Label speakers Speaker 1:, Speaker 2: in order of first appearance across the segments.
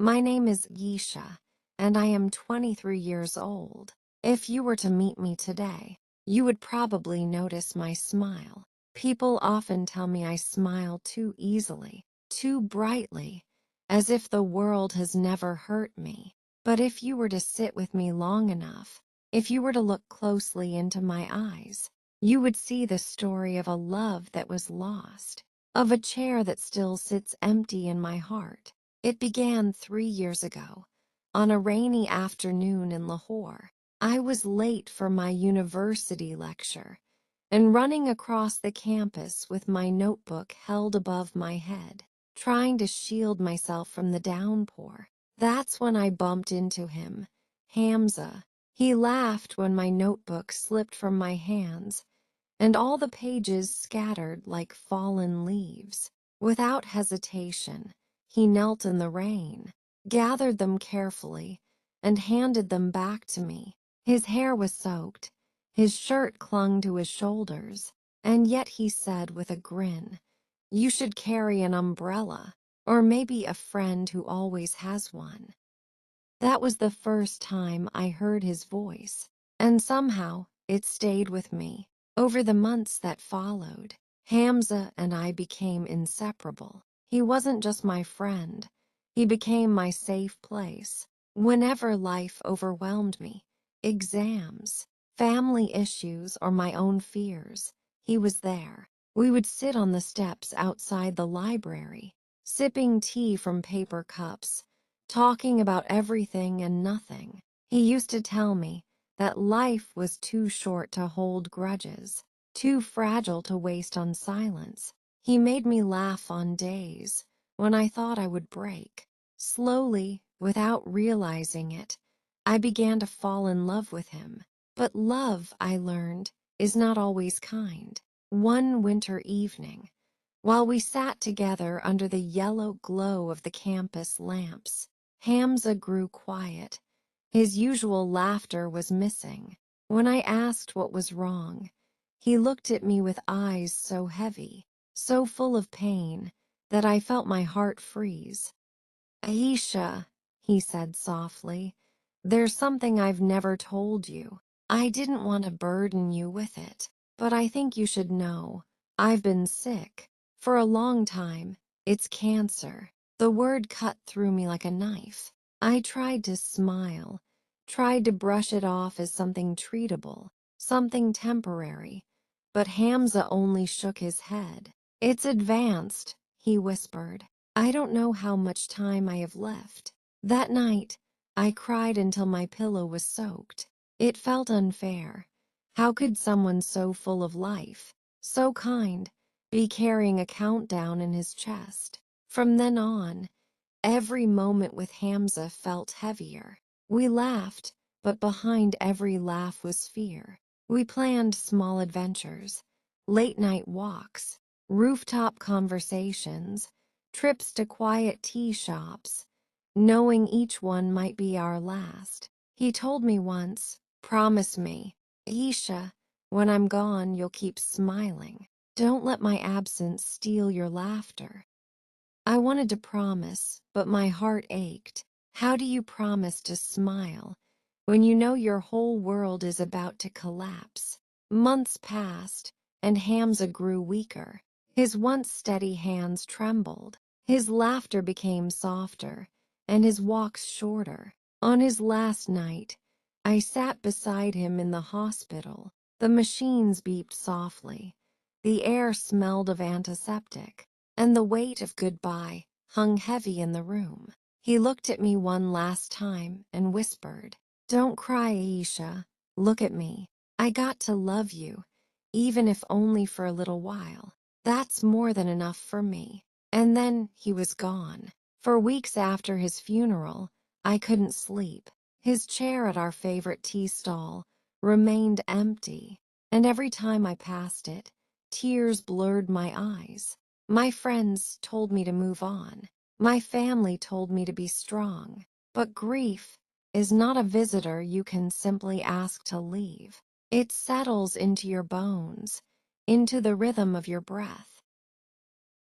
Speaker 1: My name is Yisha, and I am 23 years old. If you were to meet me today, you would probably notice my smile. People often tell me I smile too easily, too brightly, as if the world has never hurt me. But if you were to sit with me long enough, if you were to look closely into my eyes, you would see the story of a love that was lost, of a chair that still sits empty in my heart. It began 3 years ago, on a rainy afternoon in Lahore. I was late for my university lecture and running across the campus with my notebook held above my head, trying to shield myself from the downpour. That's when I bumped into him, Hamza. He laughed when my notebook slipped from my hands and all the pages scattered like fallen leaves. Without hesitation, he knelt in the rain, gathered them carefully, and handed them back to me. His hair was soaked, his shirt clung to his shoulders, and yet he said with a grin, "You should carry an umbrella, or maybe a friend who always has one." That was the first time I heard his voice, and somehow it stayed with me. Over the months that followed, Hamza and I became inseparable. He wasn't just my friend, he became my safe place. Whenever life overwhelmed me, exams, family issues, or my own fears, he was there. We would sit on the steps outside the library, sipping tea from paper cups, talking about everything and nothing. He used to tell me that life was too short to hold grudges, too fragile to waste on silence. He made me laugh on days when I thought I would break. Slowly, without realizing it, I began to fall in love with him. But love, I learned, is not always kind. One winter evening, while we sat together under the yellow glow of the campus lamps, Hamza grew quiet. His usual laughter was missing. When I asked what was wrong, he looked at me with eyes so heavy, so full of pain, that I felt my heart freeze. "Aisha," he said softly, "there's something I've never told you. I didn't want to burden you with it, but I think you should know. I've been sick for a long time. It's cancer." The word cut through me like a knife. I tried to smile, tried to brush it off as something treatable, something temporary, but Hamza only shook his head. "It's advanced," he whispered. "I don't know how much time I have left." That night, I cried until my pillow was soaked. It felt unfair. How could someone so full of life, so kind, be carrying a countdown in his chest? From then on, every moment with Hamza felt heavier. We laughed, but behind every laugh was fear. We planned small adventures, late-night walks, rooftop conversations, trips to quiet tea shops, knowing each one might be our last. He told me once, "Promise me, Isha, when I'm gone you'll keep smiling. Don't let my absence steal your laughter." I wanted to promise, but my heart ached. How do you promise to smile when you know your whole world is about to collapse? Months passed, and Hamza grew weaker. His once steady hands trembled. His laughter became softer, and his walks shorter. On his last night, I sat beside him in the hospital. The machines beeped softly. The air smelled of antiseptic, and the weight of goodbye hung heavy in the room. He looked at me one last time and whispered, "Don't cry, Aisha. Look at me. I got to love you, even if only for a little while. That's more than enough for me." And then he was gone. For weeks after his funeral, I couldn't sleep. His chair at our favorite tea stall remained empty, and every time I passed it, tears blurred my eyes. My friends told me to move on. My family told me to be strong. But grief is not a visitor you can simply ask to leave. It settles into your bones, into the rhythm of your breath.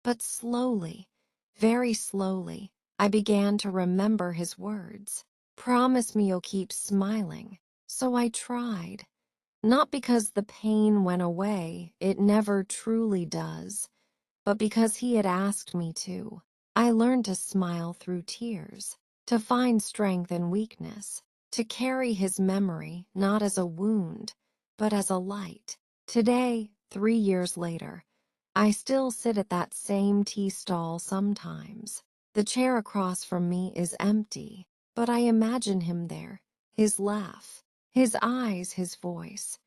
Speaker 1: But slowly, very slowly, I began to remember his words. Promise me you'll keep smiling. So I tried. Not because the pain went away, it never truly does, but because he had asked me to. I learned to smile through tears, to find strength in weakness, to carry his memory not as a wound, but as a light. Today, 3 years later, I still sit at that same tea stall sometimes. The chair across from me is empty, but I imagine him there, his laugh, his eyes, his voice.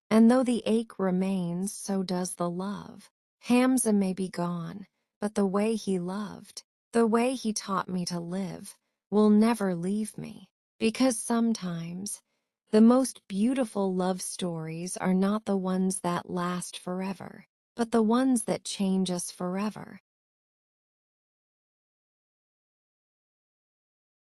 Speaker 1: And though the ache remains, so does the love. Hamza may be gone, but the way he loved, the way he taught me to live, will never leave me. Because sometimes, the most beautiful love stories are not the ones that last forever, but the ones that change us forever.